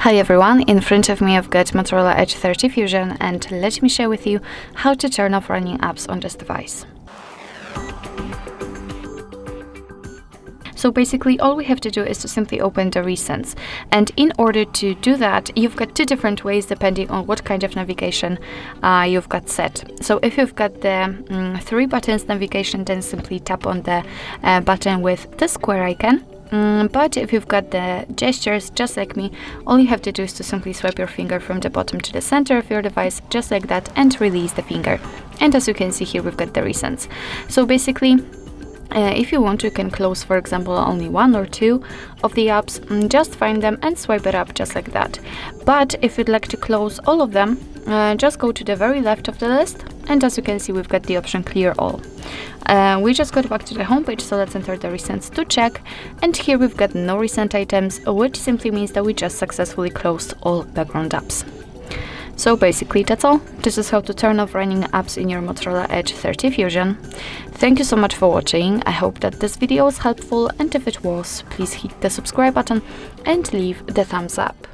Hi everyone, in front of me I've got Motorola Edge 30 Fusion, and let me share with you how to turn off running apps on this device. So basically all we have to do is to simply open the recents, and in order to do that you've got two different ways depending on what kind of navigation you've got set. So if you've got the 3 buttons navigation, then simply tap on the button with the square icon. But if you've got the gestures, just like me, all you have to do is to simply swipe your finger from the bottom to the center of your device, just like that, and release the finger. And as you can see here, we've got the recents. So basically, if you want to, you can close, for example, only 1 or 2 of the apps, just find them and swipe it up just like that. But if you'd like to close all of them, just go to the very left of the list, and as you can see, we've got the option clear all. We just got back to the home page, so let's enter the recents to check, and here we've got no recent items, which simply means that we just successfully closed all background apps. So basically that's all. This is how to turn off running apps in your Motorola Edge 30 Fusion. Thank you so much for watching. I hope that this video was helpful, and if it was, please hit the subscribe button and leave the thumbs up.